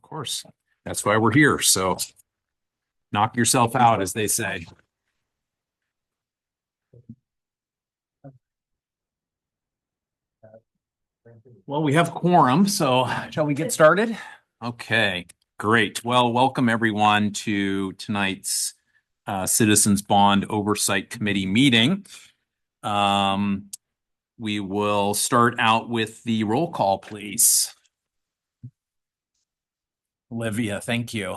Of course. That's why we're here. So knock yourself out, as they say. Well, we have quorum, so shall we get started? Okay, great. Well, welcome everyone to tonight's Citizens Bond Oversight Committee meeting. We will start out with the roll call, please. Olivia, thank you.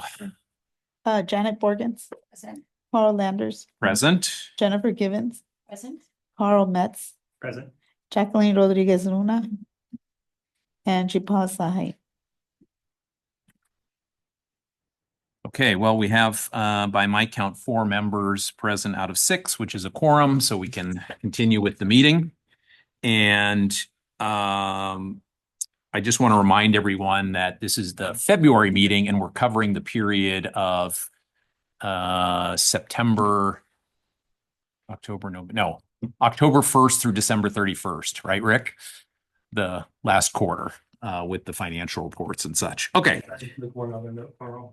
Janet Borgens. Present. Carl Landers. Present. Jennifer Givens. Present. Carl Metz. Present. Jacqueline Rodriguez Luna. And Jipal Sahay. Okay, well, we have, by my count, 4 members present out of 6, which is a quorum, so we can continue with the meeting. And I just want to remind everyone that this is the February meeting, and we're covering the period of October 1st through December 31st, right, Rick? The last quarter with the financial reports and such. Okay.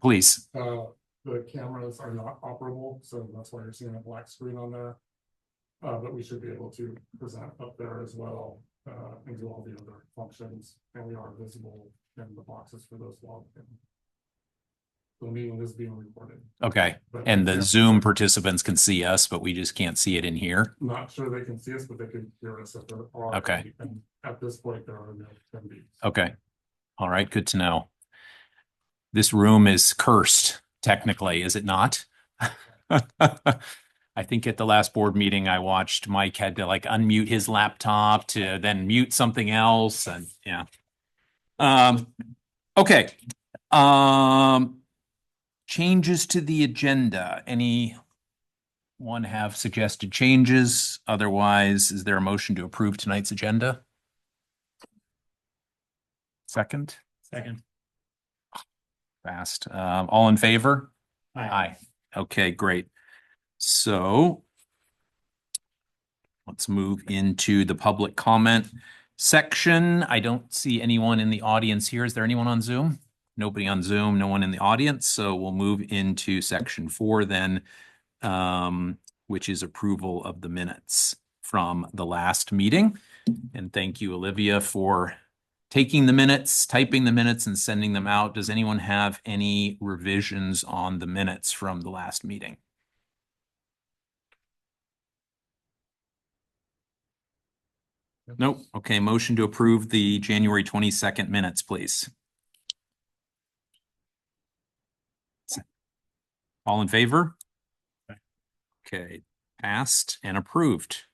Please. The cameras are not operable, so that's why you're seeing a black screen on there. But we should be able to present up there as well and do all the other functions, and we are visible in the boxes for those logged in. The meeting is being recorded. Okay, and the Zoom participants can see us, but we just can't see it in here. Not sure they can see us, but they can hear us if there are. Okay. And at this point, there are no attendees. Okay. All right, good to know. This room is cursed, technically, is it not? I think at the last board meeting I watched, Mike had to like unmute his laptop to then mute something else, and yeah. Okay. Changes to the agenda. Anyone have suggested changes? Otherwise, is there a motion to approve tonight's agenda? Second? Second. Fast. All in favor? Aye. Aye. Okay, great. So let's move into the public comment section. I don't see anyone in the audience here. Is there anyone on Zoom? Nobody on Zoom, no one in the audience. So we'll move into section 4 then, which is approval of the minutes from the last meeting. And thank you, Olivia, for taking the minutes, typing the minutes, and sending them out. Does anyone have any revisions on the minutes from the last meeting? Nope. Okay, motion to approve the January 22nd minutes, please. All in favor? Okay, passed and approved.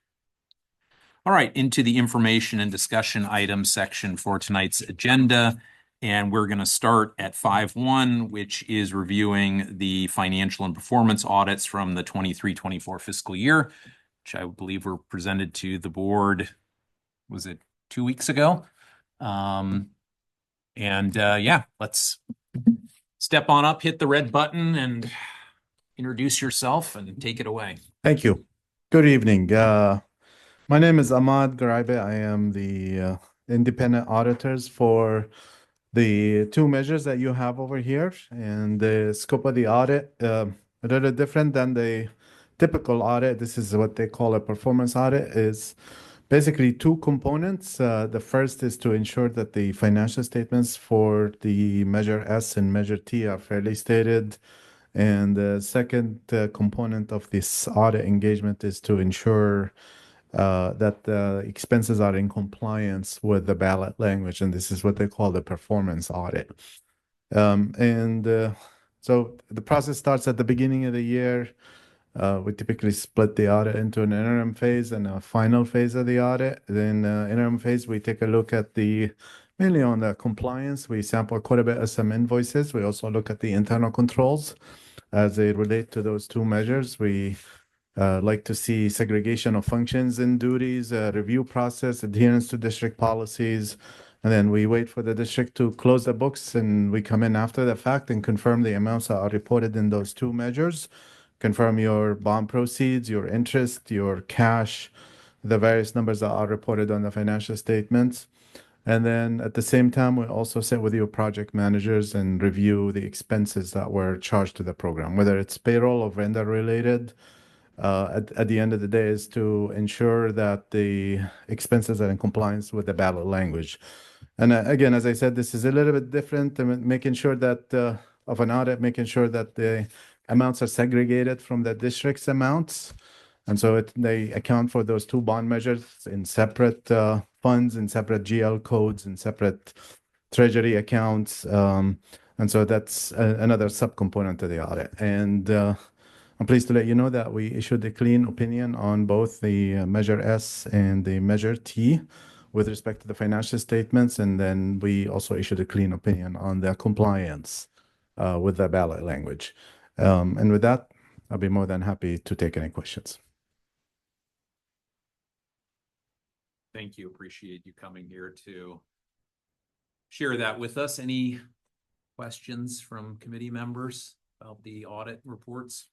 All right, into the information and discussion items section for tonight's agenda. And we're going to start at 5.1, which is reviewing the financial and performance audits from the 23-24 fiscal year, which I believe were presented to the board, was it 2 weeks ago? Yeah, let's step on up, hit the red button, and introduce yourself and take it away. Thank you. Good evening. My name is Ahmad Garaibe. I am the independent auditors for the 2 measures that you have over here. And the scope of the audit, a little different than the typical audit. This is what they call a performance audit. Is basically 2 components. The first is to ensure that the financial statements for the measure S and measure T are fairly stated. And the second component of this audit engagement is to ensure that the expenses are in compliance with the ballot language. And this is what they call the performance audit. So the process starts at the beginning of the year. We typically split the audit into an interim phase and a final phase of the audit. Then interim phase, we take a look at mainly on the compliance. We sample quite a bit of some invoices. We also look at the internal controls as they relate to those 2 measures. We like to see segregation of functions and duties, review process, adherence to district policies. And then we wait for the district to close the books, and we come in after the fact and confirm the amounts that are reported in those 2 measures. Confirm your bond proceeds, your interest, your cash, the various numbers that are reported on the financial statements. And then at the same time, we also sit with your project managers and review the expenses that were charged to the program, whether it's payroll or vendor related. At the end of the day is to ensure that the expenses are in compliance with the ballot language. And again, as I said, this is a little bit different, making sure that of an audit, making sure that the amounts are segregated from the district's amounts. And so they account for those two bond measures in separate funds, in separate GL codes, in separate treasury accounts. And so that's another subcomponent to the audit. And I'm pleased to let you know that we issued a clean opinion on both the Measure S and the Measure T with respect to the financial statements. And then we also issued a clean opinion on the compliance with the ballot language. And with that, I'll be more than happy to take any questions. Thank you. Appreciate you coming here to share that with us. Any questions from committee members about the audit reports?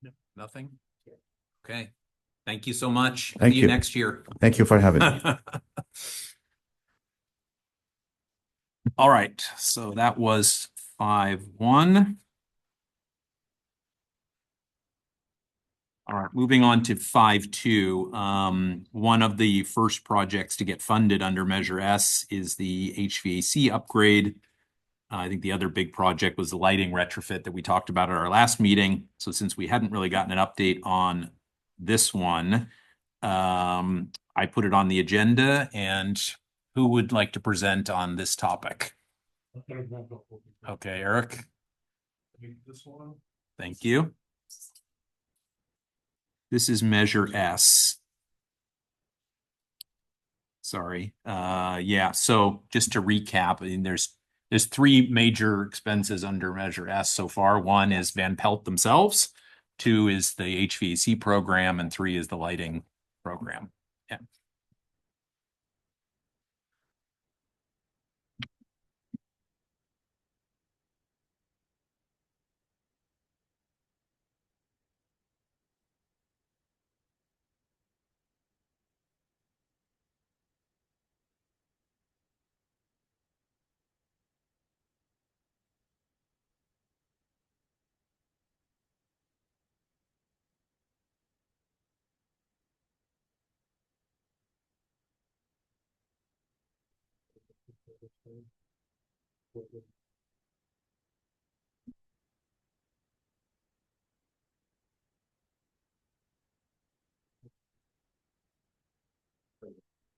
No, nothing? Okay. Thank you so much. Thank See you. next year. Thank you for having me. All right, so that was 5-1. All right, moving on to 5-2. One of the first projects to get funded under Measure S is the HVAC upgrade. I think the other big project was the lighting retrofit that we talked about at our last meeting. So since we hadn't really gotten an update on this one, I put it on the agenda, and who would like to present on this topic? Okay, Eric. This one. Thank you. This is Measure S. Sorry. Yeah, so just to recap, I mean, there's three major expenses under Measure S so far. One is Van Pelt themselves, two is the HVAC program, and three is the lighting program. Yeah.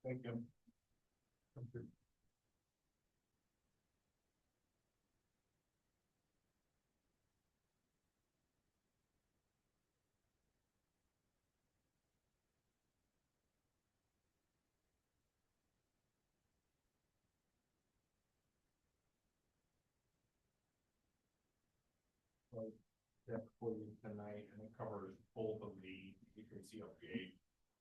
Thank you. For you tonight, and it covers both of the HVAC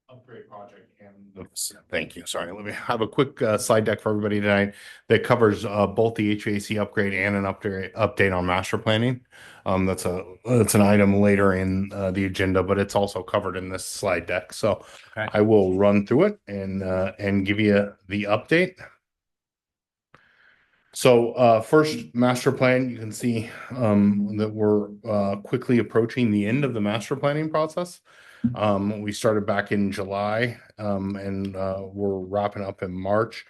upgrade project and. Thank you. Sorry, let me have a quick slide deck for everybody tonight that covers both the HVAC upgrade and an update on master planning. That's an item later in the agenda, but it's also covered in this slide deck. So Okay. I will run through it and give you the update. So first master plan, you can see that we're quickly approaching the end of the master planning process. We started back in July and we're wrapping up in March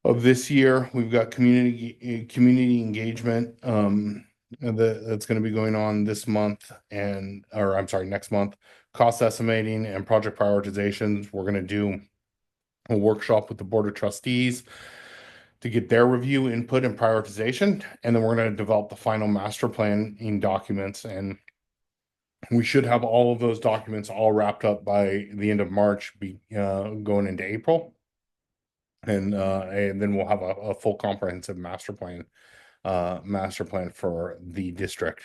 of this year. We've got community engagement that's going to be going on this month next month. Cost estimating and project prioritizations. We're going to do a workshop with the Board of Trustees to get their review, input, and prioritization. And then we're going to develop the final master plan in documents. And we should have all of those documents all wrapped up by the end of March, going into April. And then we'll have a full comprehensive master plan for the district.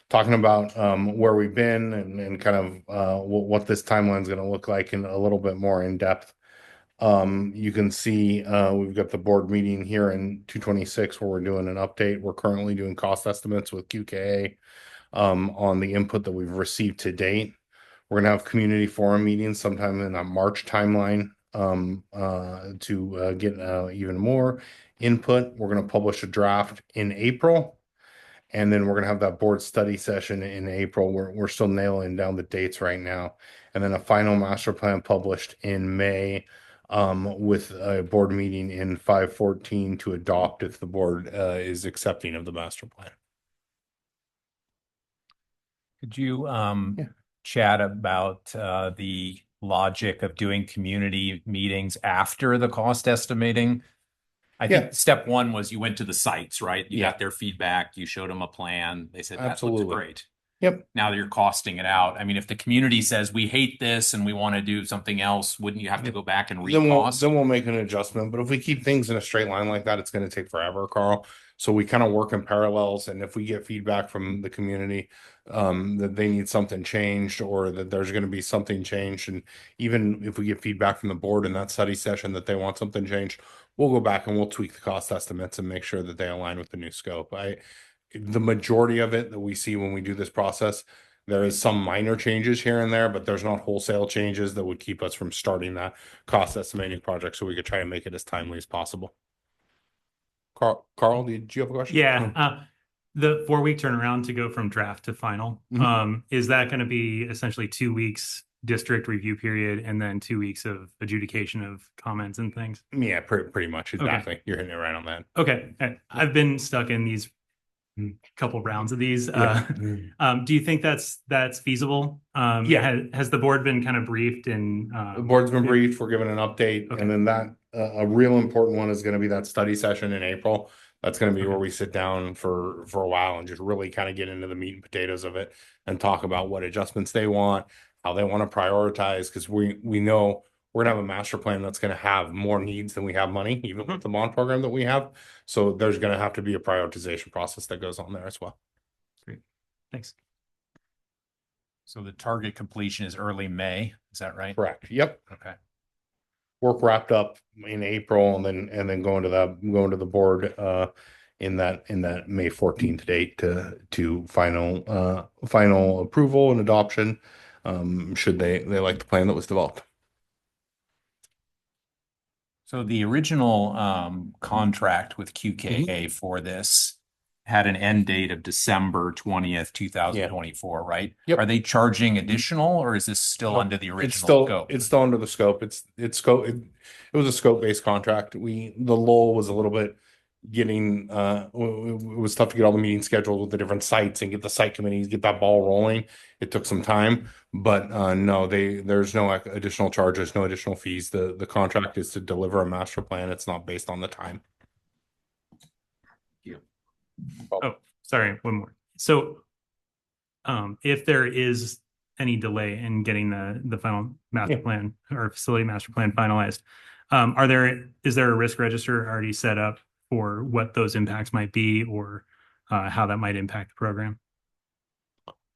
Talking about where we've been and kind of what this timeline is going to look like in a little bit more in depth. You can see we've got the board meeting here in 226 where we're doing an update. We're currently doing cost estimates with QKA on the input that we've received to date. We're gonna have community forum meetings sometime in a March timeline to get even more input. We're gonna publish a draft in April. And then we're gonna have that board study session in April. We're still nailing down the dates right now. And then a final master plan published in May with a board meeting in 5/14 to adopt if the board is accepting of the master plan. Could you Yeah. chat about the logic of doing community meetings after the cost estimating? I think step one was you went to the sites, right? You got their feedback, you showed them a plan. They said, that looks Absolutely. great. Yep. Now that you're costing it out, I mean, if the community says we hate this and we want to do something else, wouldn't you have to go back and Then recost? we'll make an adjustment. But if we keep things in a straight line like that, it's going to take forever, Carl. So we kind of work in parallels. And if we get feedback from the community that they need something changed or that there's going to be something changed, and even if we get feedback from the board in that study session that they want something changed, we'll go back and we'll tweak the cost estimates and make sure that they align with the new scope. The majority of it that we see when we do this process, there is some minor changes here and there, but there's not wholesale changes that would keep us from starting that cost estimating project so we could try and make it as timely as possible. Carl, did you have a question? Yeah, the 4-week turnaround to go from draft to final, is that going to be essentially 2 weeks district review period and then 2 weeks of adjudication of comments and things? Yeah, pretty much. Exactly. You're hitting it right on that. Okay. I've been stuck in these couple rounds of these. Do you think that's feasible? Yeah. Has the board been kind of briefed and The board's been briefed, we're given an update, Okay. and then that a real important one is going to be that study session in April. That's going to be where we sit down for a while and just really kind of get into the meat and potatoes of it and talk about what adjustments they want, how they want to prioritize, because we know we're gonna have a master plan that's gonna have more needs than we have money, even with the bond program that we have. So there's gonna have to be a prioritization process that goes on there as well. Great, thanks. So the target completion is early May, is that right? Correct. Yep. Okay. Work wrapped up in April and then going to the board in that May 14th date to final approval and adoption should they like the plan that was developed. So the original contract with QKA for this had an end date of December 20th, 2024, right? Yep. Are they charging additional or is this still No, under the original scope? It's still under the scope. It's scope. It was a scope-based contract. The lull was a little bit getting it was tough to get all the meetings scheduled with the different sites and get the site committees, get that ball rolling. It took some time, but no, there's no additional charges, no additional fees. The contract is to deliver a master plan. It's not based on the time. Oh, sorry, one more. So if there is any delay in getting the final master plan or facility master plan finalized, is there a risk register already set up for what those impacts might be or how that might impact the program?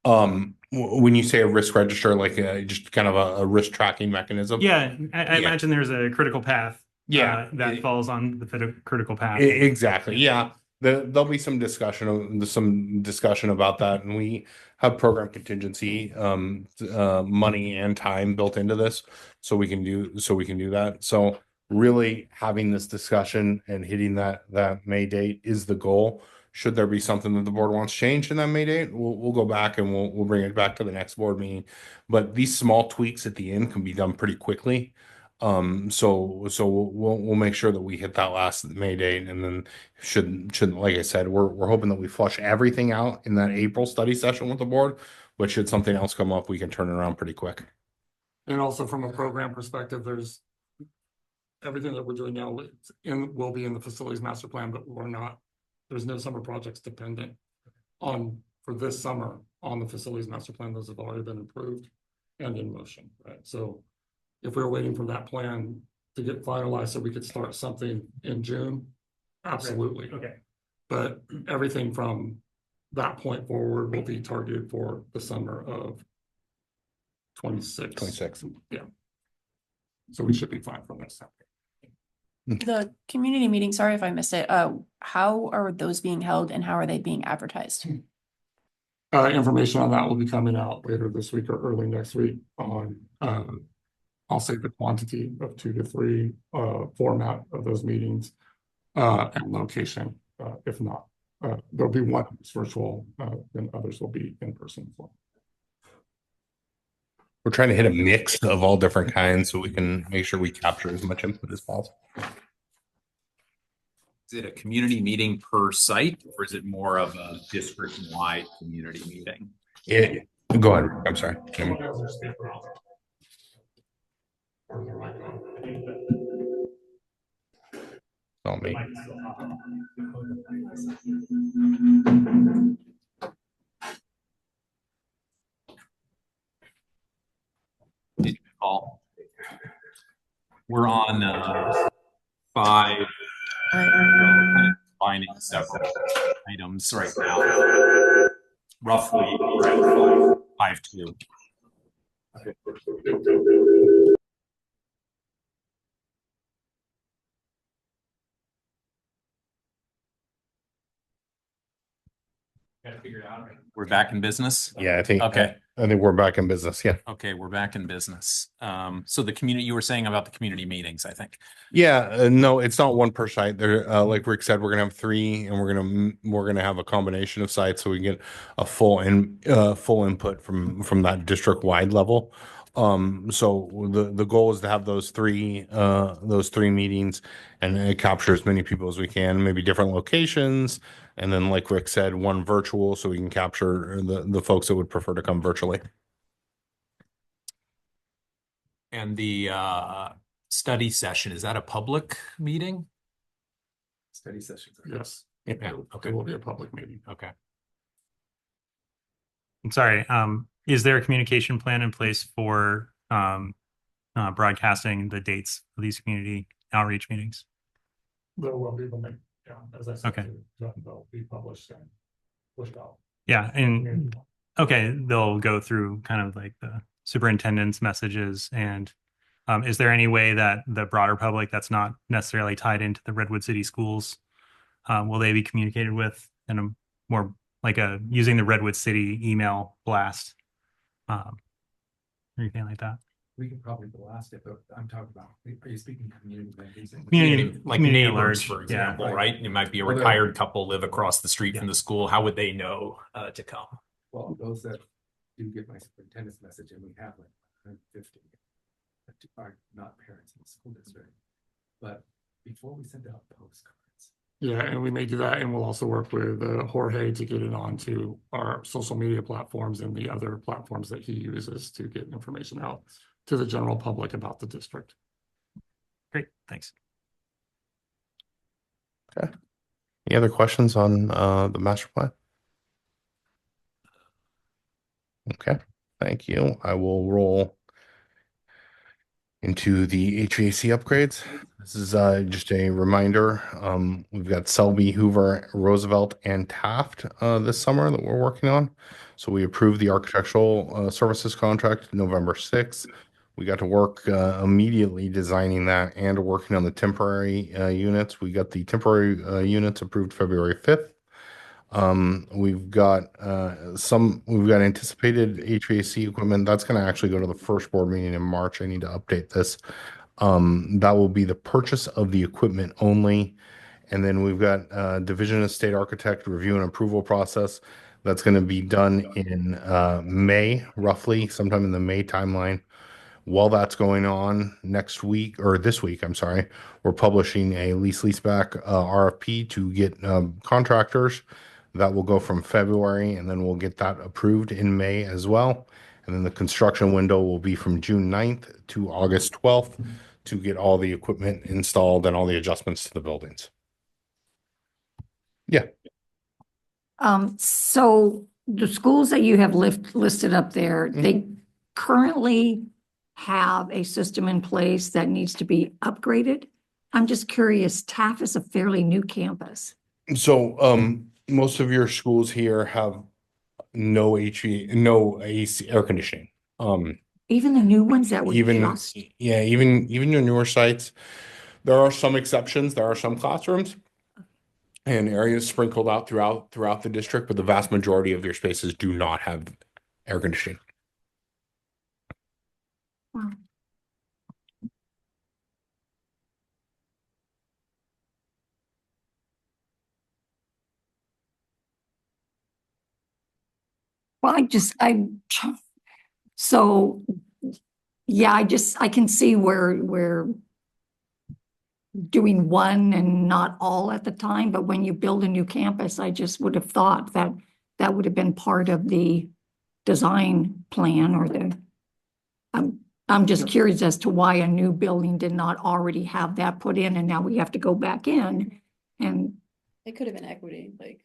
When you say a risk register, like just kind of a risk tracking mechanism. Yeah, I imagine there's a critical path. That falls on the critical path. Exactly. Yeah. There'll be some discussion about that, and we have program contingency money and time built into this, so we can do that. So really having this discussion and hitting that May date is the goal. Should there be something that the board wants changed in that May date, we'll go back and we'll bring it back to the next board meeting. But these small tweaks at the end can be done pretty quickly. So we'll make sure that we hit that last May date, and then should like I said, we're hoping that we flush everything out in that April study session with the board. But should something else come up, we can turn it around pretty quick. And also from a program perspective, there's everything that we're doing now will be in the facilities master plan, but there's no summer projects dependent for this summer on the facilities master plan. Those have already been approved and in motion, right? So if we were waiting for that plan to get finalized so we could start something in June, absolutely. Okay. But everything from that point forward will be targeted for the summer of 26. 26. Yeah. So we should be fine from this. The community meeting, sorry if I missed it. How are those being held and how are they being advertised? Information on that will be coming out later this week or early next week on, I'll say the quantity of 2 to 3, format of those meetings, and location, if not. There'll be one that's virtual, and others will be in person as well. We're trying to hit a mix of all different kinds so we can make sure we capture as much input as possible. Is it a community meeting per site or is it more of a district-wide community meeting? Yeah, go ahead. I'm sorry. Someone has their speaker on. Or their mic on. Tell me. Mic is still on. Did you call? We're on 5. Well, we're kind of combining several items right now. Roughly 5-2. Got it figured out. We're back in business. Yeah, I think. Okay. I think we're back in business. Yeah. Okay, we're back in business. So the community, you were saying about the community meetings, I think. Yeah, no, it's not one per site. There, like Rick said, we're gonna have 3, and we're gonna have a combination of sites so we can get a full input from that district wide level. So the goal is to have those three meetings and capture as many people as we can, maybe different locations, and then like Rick said, one virtual so we can capture the folks that would prefer to come virtually. And the study session, is that a public meeting? Study sessions. Yes. Yeah, okay. It will be a public meeting. Okay. I'm sorry, is there a communication plan in place for broadcasting the dates of these community outreach meetings? There will be, yeah, as I said, Okay. they'll be published and pushed out. Yeah, and okay, they'll go through kind of like the superintendent's messages. And is there any way that the broader public that's not necessarily tied into the Redwood City schools, will they be communicated with in a more like using the Redwood City email blast, or anything like that? We can probably blast it, but I'm talking about, are you speaking community meetings? Community, Like community neighbors, alerts, for yeah. example, right? It might be a Well, they're- retired couple live across the street from Yeah. the school. How would they know to come? Well, those that do get my superintendent's message, and we have like 150 that are not parents in the school district. But before we send out postcards. Yeah, and we may do that, and we'll also work with Jorge to get it onto our social media platforms and the other platforms that he uses to get information out to the general public about the district. Great, thanks. Any other questions on the master plan? Okay, thank you. I will roll into the HVAC upgrades. This is just a reminder. We've got Selby, Hoover, Roosevelt, and Taft this summer that we're working on. So we approved the architectural services contract November 6th. We got to work immediately designing that and working on the temporary units. We got the temporary units approved February 5th. We've got anticipated HVAC equipment that's going to actually go to the first board meeting in March. I need to update this. That will be the purchase of the equipment only. And then we've got Division of State Architect review and approval process. That's going to be done in May, roughly sometime in the May timeline. While that's going on next week or this week, I'm sorry, we're publishing a leaseback RFP to get contractors. That will go from February, and then we'll get that approved in May as well. And then the construction window will be from June 9th to August 12th to get all the equipment installed and all the adjustments to the buildings. Yeah. So the schools that you have listed up there, they currently have a system in place that needs to be upgraded. I'm just curious, Taft is a fairly new campus. So most of your schools here have no AC air conditioning. Even the new ones that were Even your newer sites, there are some exceptions. There are some classrooms and areas sprinkled out throughout the district, but the vast majority of your spaces do not have air conditioning. Wow. Well, so, yeah, I can see where we're doing one and not all at the time, but when you build a new campus, I just would have thought that that would have been part of the design plan or I'm just curious as to why a new building did not already have that put in and now we have to go back in and It could have been equity, like.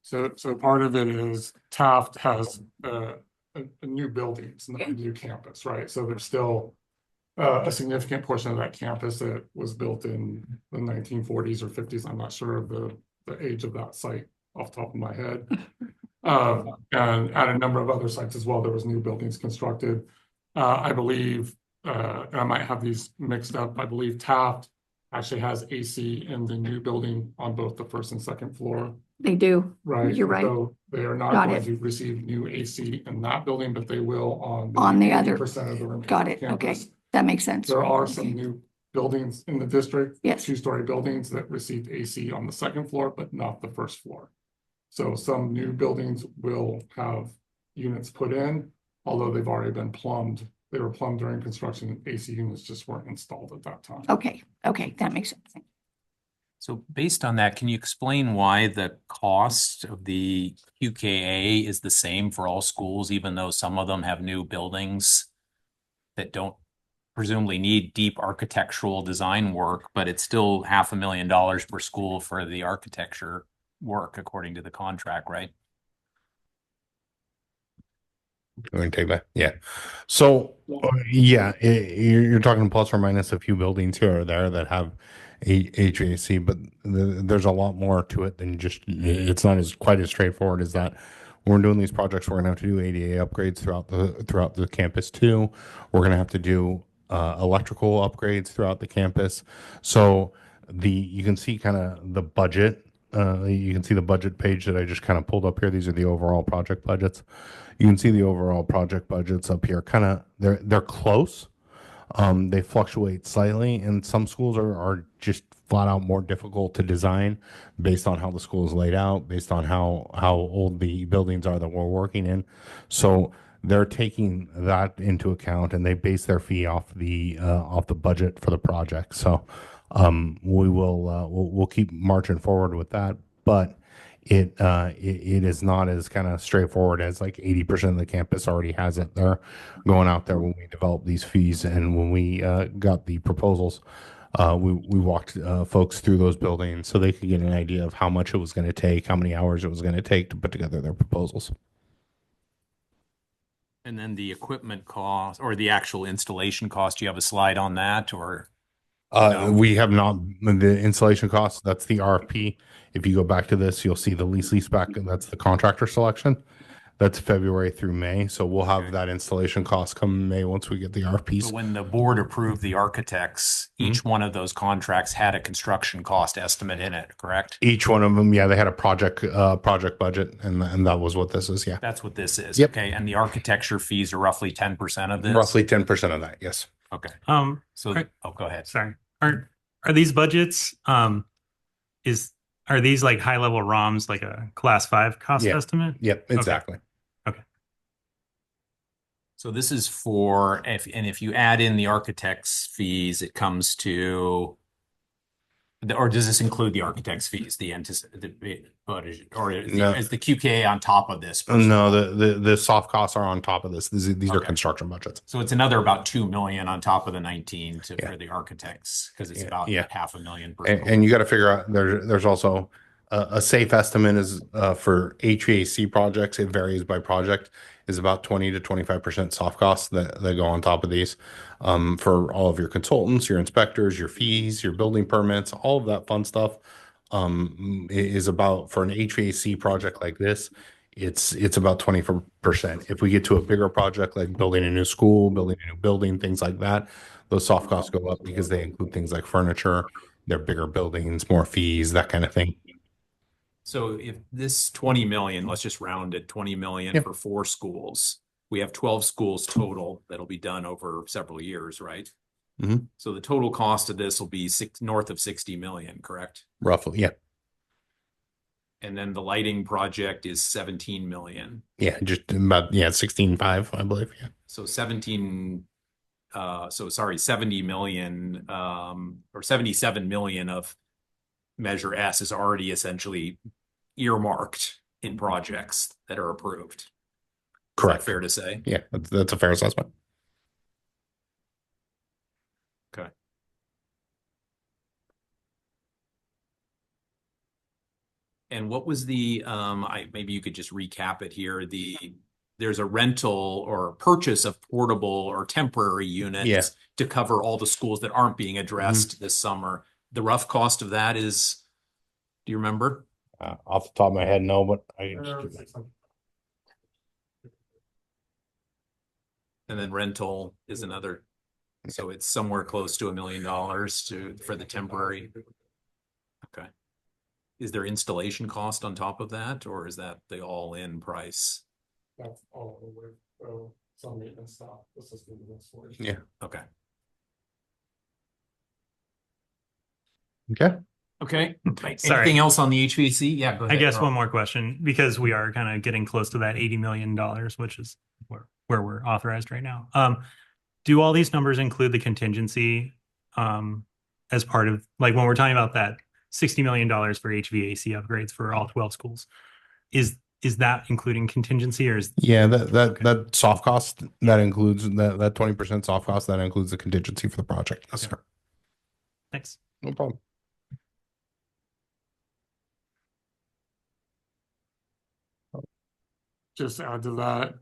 So part of it is Taft has a new building, it's not a new campus, right? So there's still a significant portion of that campus that was built in the 1940s or 50s. I'm not sure of the age of that site off the top of my head. And at a number of other sites as well, there was new buildings constructed. I believe, and I might have these mixed up, I believe Taft actually has AC in the new building on both the first and second floor. they do. Right. You're right. So they are not Got going it. to receive new AC in that building, but they will On the other- 80% of the remaining Got it. Okay, campus. that makes sense. There are some new buildings in the district. Yes. Two-story buildings that received AC on the second floor, but not the first floor. So some new buildings will have units put in, although they've already been plumbed. They were plumbed during construction. AC units just weren't installed at that time. Okay, that makes sense. So based on that, can you explain why the cost of the QKA is the same for all schools, even though some of them have new buildings that don't presumably need deep architectural design work, but it's still $500,000 per school for the architecture work according to the contract, right? You want to take that? Yeah. So, yeah, you're talking plus or minus a few buildings here or there that have HVAC, but there's a lot more to it than just, it's not quite as straightforward as that. When we're doing these projects, we're gonna have to do ADA upgrades throughout the campus too. We're gonna have to do electrical upgrades throughout the campus. So you can see kind of the budget. You can see the budget page that I just kind of pulled up here. These are the overall project budgets. You can see the overall project budgets up here. Kind of they're close. They fluctuate slightly, and some schools are just flat out more difficult to design based on how the school is laid out, based on how old the buildings are that we're working in. So they're taking that into account, and they base their fee off the budget for the project. So we'll keep marching forward with that, but it is not as kind of straightforward as like 80% of the campus already has it there going out there when we developed these fees. And when we got the proposals, we walked folks through those buildings so they could get an idea of how much it was going to take, how many hours it was going to take to put together their proposals. And then the equipment cost or the actual installation cost, do you have a slide on that or? No. We have not, the installation costs, that's the RFP. If you go back to this, you'll see the lease back, that's the contractor selection. That's February through May. So we'll have that installation cost come May once we get the So RFPs. when the board approved the architects, each one of those contracts had a construction cost estimate in it, correct? Each one of them, yeah, they had a project budget, and that was what this is, yeah. That's what this is. Yep. Okay, and the architecture fees are roughly 10% of this? Roughly 10% of that, yes. Okay, so, Okay. go ahead. Sorry. Are these budgets, are these like high level ROMs, like a class 5 cost Yeah. estimate? Yep, exactly. So this is for, if you add in the architect's fees, it comes to, or does this include the architect's fees, or No. is the QKA on top of this? No, the soft costs are on top of this. These are Okay. construction budgets. So it's another about 2 million on top of the 19 Yeah. for the architects, because it's Yeah. about Yeah. $500,000 per And school. you got to figure out there's also a safe estimate is for HVAC projects. It varies by project. Is about 20 to 25% soft costs that go on top of these. For all of your consultants, your inspectors, your fees, your building permits, all of that fun stuff is about, for an HVAC project like this, it's about 20%. If we get to a bigger project like building a new school, building a new building, things like that, those soft costs go up because they include things like furniture. They're bigger buildings, more fees, that kind of thing. So if this 20 million, let's just round it, 20 million Yep. for 4 schools. We have 12 schools total that'll be done over several years, right? Mhm. So the total cost of this will be north of 60 million, correct? Roughly, yeah. And then the lighting project is 17 million. Yeah, just about, yeah, 16.5, I believe. Yeah. So 70 million, or 77 million of Measure S is already essentially earmarked in projects that are approved. Is that Correct. fair to say? Yeah, that's a fair assessment. Okay. And what was the, maybe you could just recap it here. There's a rental or purchase of portable or temporary units Yeah. to cover all the schools that aren't being addressed this summer. The rough cost of that is, do you remember? Off the top of my head, no, but And then rental is another, so it's somewhere close to $1 million for the temporary. Okay. Is there installation cost on top of that, or is that the all-in price? That's all with, some maintenance stuff, assisting with installation. Yeah. Okay. Okay. Okay. Sorry. Anything else on the HVAC? Yeah, go I ahead. guess Carl. one more question, because we are kind of getting close to that $80 million, which is where we're authorized right now. Do all these numbers include the contingency as part of, like, when we're talking about that $60 million for HVAC upgrades for all 12 schools? Is that including contingency, or is Yeah, that soft cost that includes that 20% soft cost that includes the contingency for the project. Yes, sir. thanks? No problem. Just add to that,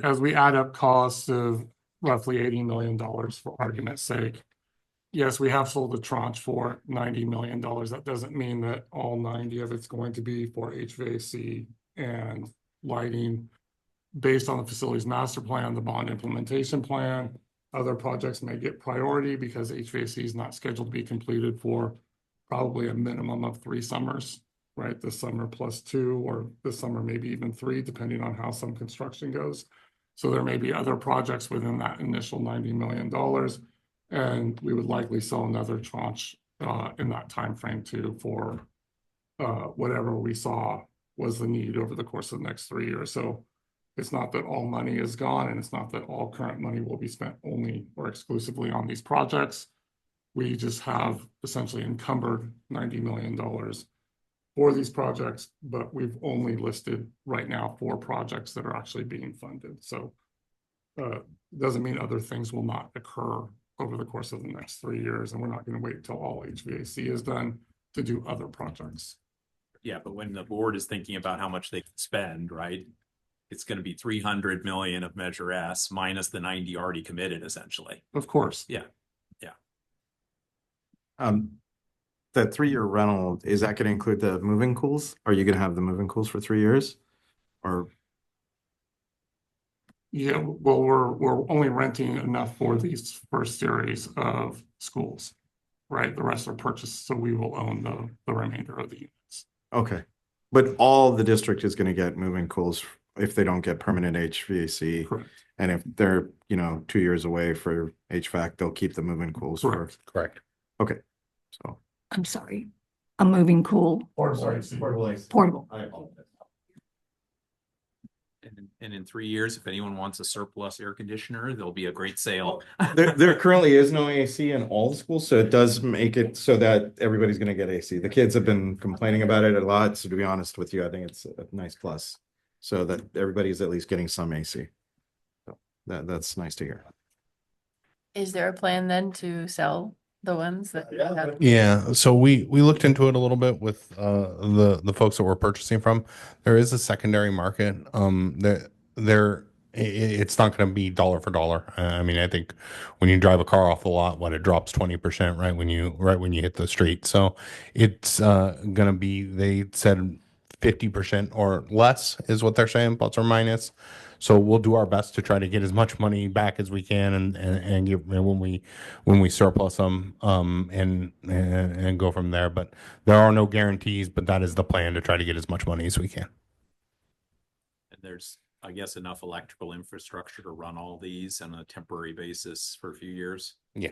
as we add up costs of roughly $80 million for argument's sake. Yes, we have sold a tranche for $90 million. That doesn't mean that all 90 of it's going to be for HVAC and lighting. Based on the facilities master plan, the bond implementation plan, other projects may get priority because HVAC is not scheduled to be completed for probably a minimum of 3 summers, right? This summer plus 2, or this summer maybe even 3, depending on how some construction goes. So there may be other projects within that initial $90 million. And we would likely sell another tranche in that time frame too for whatever we saw was the need over the course of the next 3 years. So it's not that all money is gone, and it's not that all current money will be spent only or exclusively on these projects. We just have essentially encumbered $90 million for these projects, but we've only listed right now 4 projects that are actually being funded. So it doesn't mean other things will not occur over the course of the next 3 years, and we're not going to wait until all HVAC is done to do other projects. Yeah, but when the board is thinking about how much they can spend, right? It's going to be 300 million of Measure S minus the 90 already committed, essentially. Of course. Yeah. That 3-year rental, is that going to include the moving cools? Are you going to have the moving cools for 3 years? Or Yeah, well, we're only renting enough for these first series of schools, right? The rest are purchased, so we will own the remainder of the units. okay, but all the district is going to get moving cools if they don't get permanent HVAC. Correct. And if they're, 2 years away for HVAC, they'll keep the moving cools for, Correct. Correct. okay. So, I'm sorry, a moving cool, portable. And in 3 years, if anyone wants a surplus air conditioner, there'll be a great sale. there currently is no AC in all the schools, so it does make it so that everybody's gonna get AC. The kids have been complaining about it a lot, so to be honest with you, I think it's a nice plus. So that everybody's at least getting some AC. So that's nice to hear. Is there a plan then to sell the ones that have? Yeah, so we looked into it a little bit with the folks that we're purchasing from. There is a secondary market. It's not going to be dollar for dollar. I mean, I think when you drive a car off the lot, it drops 20% right when you hit the street. So it's going to be, they said 50% or less is what they're saying, plus or minus. So we'll do our best to try to get as much money back as we can and give when we surplus them and go from there. But there are no guarantees, but that is the plan, to try to get as much money as we can. And there's, I guess, enough electrical infrastructure to run all these on a temporary basis for a few years. We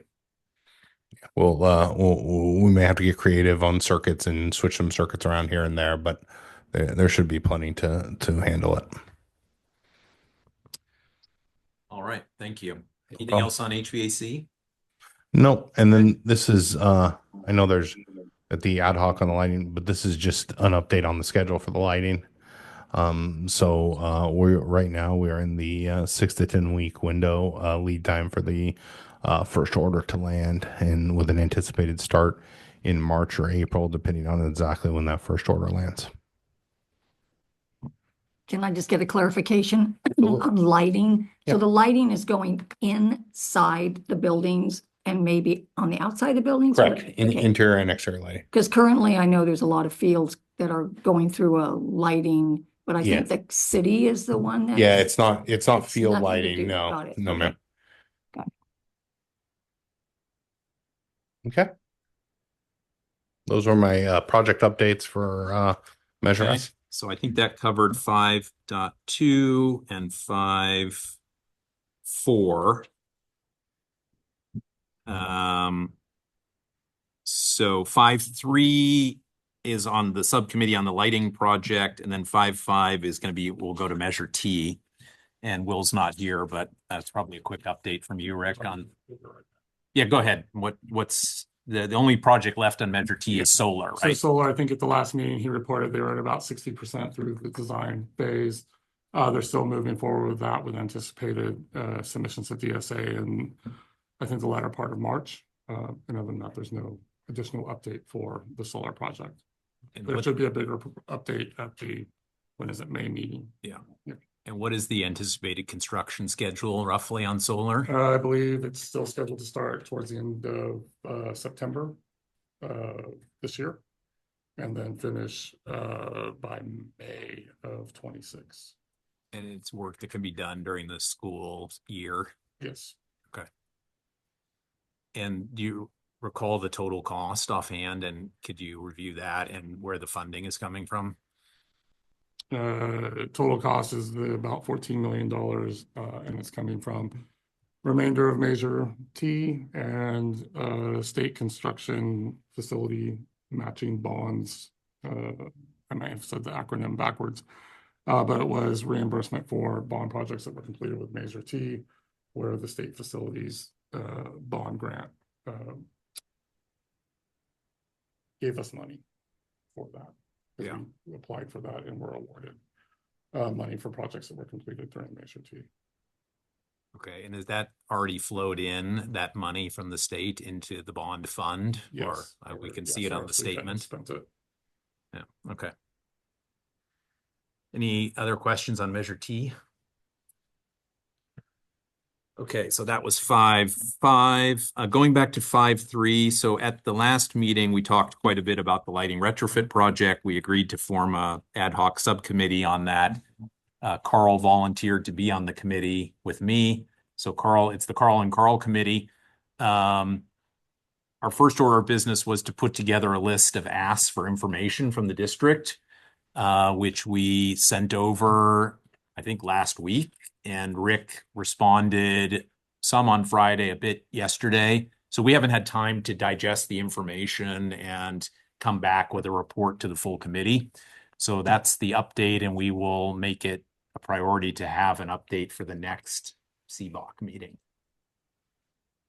may have to get creative on circuits and switch some circuits around here and there, but there should be plenty to handle it. All right, thank you. Anything problem. else on HVAC? No, and then this is I know there's at the ad hoc on the lighting, but this is just an update on the schedule for the lighting. We're right now we are in the 6 to 10 week window lead time for the first order to land, and with an anticipated start in March or April, depending on exactly when that first order lands. Can I just get a clarification Absolutely. on lighting? So Yeah. the lighting is going inside the buildings and maybe on the outside of the buildings? Correct. Okay. Interior and exterior lighting. Because currently I know there's a lot of fields that are going through a lighting, but I Yeah. think the city is the one that. Yeah, it's not It's field nothing to lighting. do- No, got it. no, Okay. ma'am. Got it. Okay. Those were my project updates for Measure Okay, S. so I think that covered 5.2 and 5.4. So 5.3 is on the subcommittee on the lighting project, and then 5.5 is going to be, we'll go to Measure T. And Will's not here, but that's probably a quick update from you, Rick, on. Yeah, go ahead. What's the only project left on Measure T is solar, So right? solar, I think at the last meeting, he reported they were at about 60% through the design phase. They're still moving forward with that with anticipated submissions to DSA and I think the latter part of March. And other than that, there's no additional update for the solar project. And There what- should be a bigger update at the, when is it, May meeting? And what is the anticipated construction schedule roughly on solar? I believe it's still scheduled to start towards the end of September this year. And then finish by May of 26. And it's work that can be done during the school year. Yes. And do you recall the total cost offhand, and could you review that and where the funding is coming from? Total cost is about $14 million, and it's coming from remainder of Measure T and state construction facility matching bonds. I might have said the acronym backwards, but it was reimbursement for bond projects that were completed with Measure T, where the state facilities bond grant gave us money for that. 'Cause Yeah. we applied for that and were awarded money for projects that were completed during Measure T. Okay, and is that already flowed in, that money from the state into the bond fund? Yes. Or we can see it on the statement? Spent it. Yeah, okay. Any other questions on Measure T? Okay, so that was 5.5. Going back to 5.3. So at the last meeting, we talked quite a bit about the lighting retrofit project. We agreed to form a ad hoc subcommittee on that. Carl volunteered to be on the committee with me. So Carl, it's the Carl and Carl committee. Our first order of business was to put together a list of asks for information from the district, which we sent over, I think, last week. And Rick responded some on Friday, a bit yesterday. So we haven't had time to digest the information and come back with a report to the full committee. So that's the update, and we will make it a priority to have an update for the next CBOC meeting.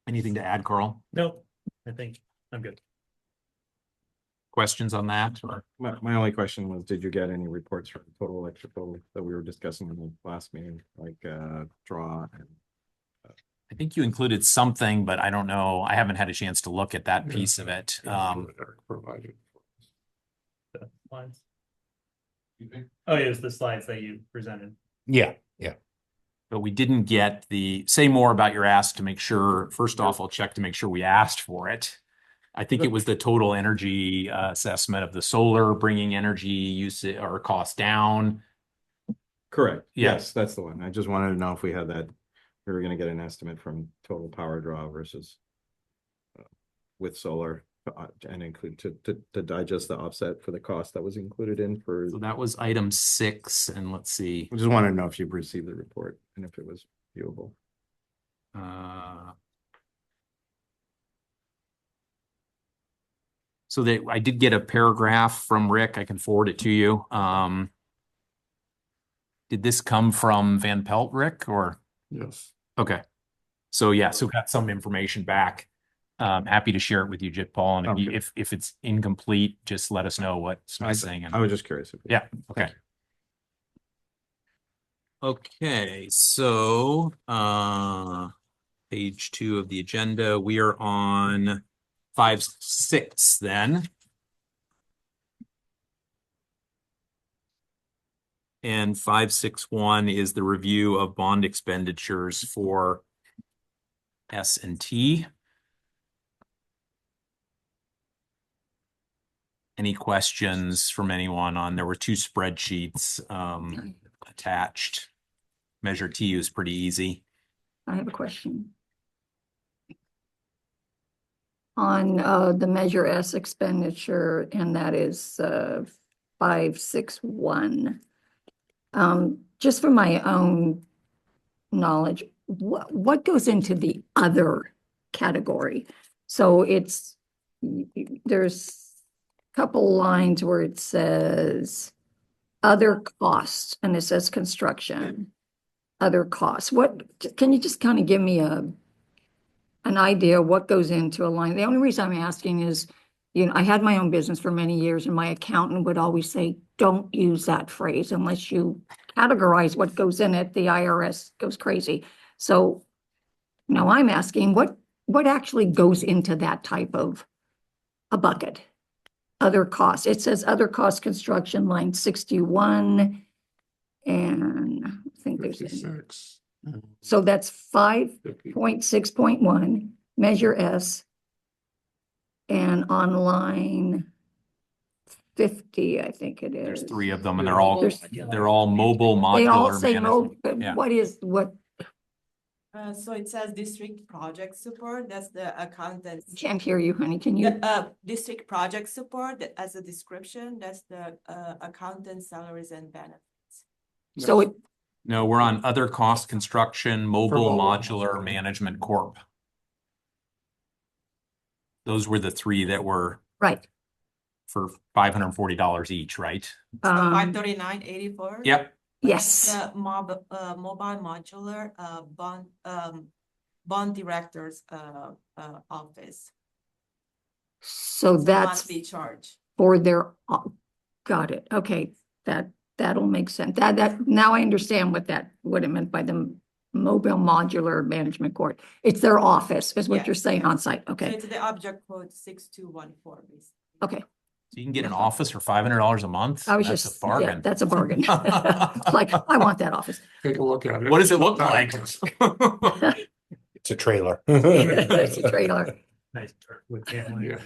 Anything to add, Carl? No, I think I'm good. Questions on that? Or- My only question was, did you get any reports from Total Electrical that we were discussing in the last meeting, like draw and I think you included something, but I don't know. I haven't had a chance to look at that Yeah. piece of it. Eric provided. The slides. Oh, yeah, it was the slides that you presented. Yeah. But we didn't get say more about your ask to make sure, first off, I'll check to make sure we asked for it. I think it was the total energy assessment of the solar, bringing energy use or cost down. Correct. Yeah. Yes, that's the one. I just wanted to know if we had that, we were gonna get an estimate from total power draw versus with solar and include to digest the offset for the cost that was included in for. So that was item 6, and let's see. I just wanted to know if you've received the report and if it was viewable. So I did get a paragraph from Rick. I can forward it to you. Did this come from Van Pelt, Rick, or? Yes. Okay. So yeah, so got some information back. Happy to share it with you, Jit Paul. And Okay. if it's incomplete, just let us know what's missing. I was just curious. Yeah, okay. Okay, so page 2 of the agenda, we are on 5-6 then. And 561 is the review of bond expenditures for S&T. Any questions from anyone on, there were 2 spreadsheets attached. Measure T is pretty easy. I have a question. On the Measure S expenditure, and that is 561. Just for my own knowledge, what goes into the other category? So there's a couple lines where it says other costs, and it says construction, other costs. Can you just kind of give me an idea what goes into a line? The only reason I'm asking is, I had my own business for many years, and my accountant would always say, don't use that phrase unless you categorize what goes in it. The IRS goes crazy. So now I'm asking, what actually goes into that type of a bucket? Other costs. It says other costs, construction, line 61. And I think there's. 56. So that's 5.6.1, Measure S. And on line 50, I think it is. There's 3 of them, and they're all mobile They all modular say management. but Yeah. what? So it says district project support, that's the accountant. Can't hear you, honey. Can you? District project support as a description, that's the accountant salaries and benefits. So No, we're on other cost construction, mobile mobile. modular management corp. Those were the 3 that were right. for $540 each, right? So 539.84. Yep. Yes. The mobile modular bond director's office. So that's Monthly charge. for their, got it. Okay, that'll make sense. That now I understand what it meant by the mobile modular management court. It's their office, is what you're Yes. saying on site. So Okay, it's the object code 6214, basically. okay. So you can get an office for $500 a month. I was That's just, a bargain. that's a bargain. Like, I want that office. Take a look at it. What does it look like? It's a trailer. It's a trailer. Nice with family. Yeah.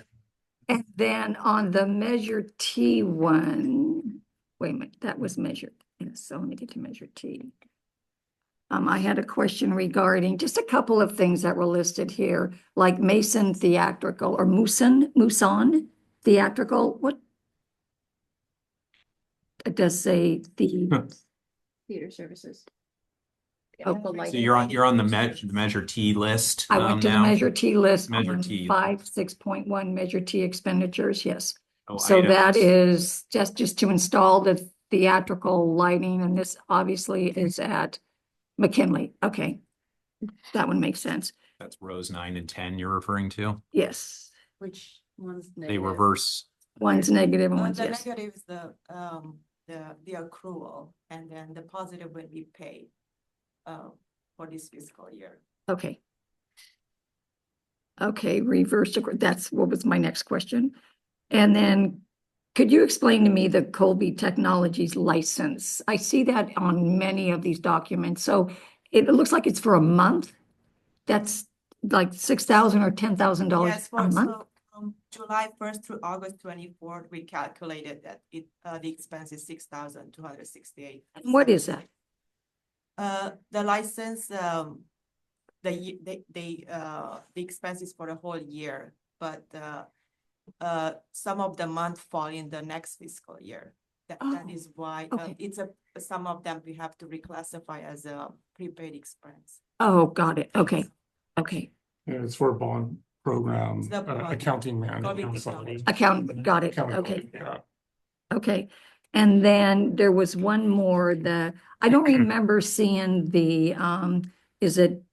And then on the Measure T one, wait a minute, that was Measure. Yes, so let me get to Measure T. I had a question regarding just a couple of things that were listed here, like Mason Theatrical or Muson Theatrical. What? It does say the Theater services. Oh, So you're on the Measure T list. I went to the now? Measure T list. Measure on T. 5.6.1 Measure T expenditures, yes. Oh, So that items. is just to install the theatrical lighting, and this obviously is at McKinley. Okay, that one makes sense. That's rows 9 and 10 you're referring to. Yes, Which one's They negative? reverse. one's negative and one's The yes. negative is the accrual, and then the positive will be paid for this fiscal year. Okay. Okay, that's what was my next question. And then could you explain to me the Colby Technologies license? I see that on many of these documents. So it looks like it's for a month. That's like $6,000 or $10,000 Yes, a month. so from July 1st through August 24th, we calculated that the expense is $6,268. What is that? The license, the expenses for the whole year, but, some of the month fall in the next fiscal year. That Oh, is why, okay. some of them we have to reclassify as a prepaid expense. Oh, got it. Okay, okay. And it's for a bond program, It's the bond- accounting Coding management. technology. Account, got it. Accounting Okay, code, yeah. okay. And then there was one more, I don't remember seeing is it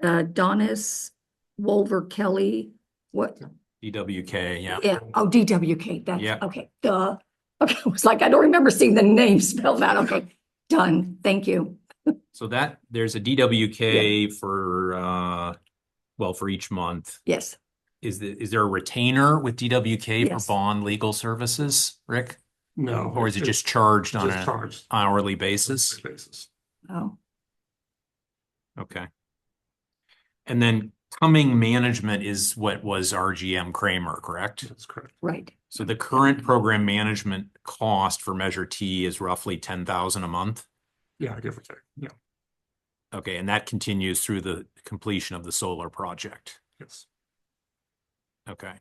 Donis Wolver Kelly? What? DWK, yeah. Yeah, oh, DWK, that's, Yeah. okay, duh. Okay, I was like, I don't remember seeing the name spelled out. Okay, done. Thank you. So there's a DWK for, well, for each month. Yes, Is there a retainer with DWK for Yes. bond legal services, Rick? No. Or is it just charged on Just an charged. hourly basis? Basis. oh, Okay. And then Cumming Management is what was RGM Kramer, correct? That's correct. right. So the current program management cost for Measure T is roughly 10,000 a month. Yeah, give or take, yeah, Okay, and that continues through the completion of the solar project. yes. Okay.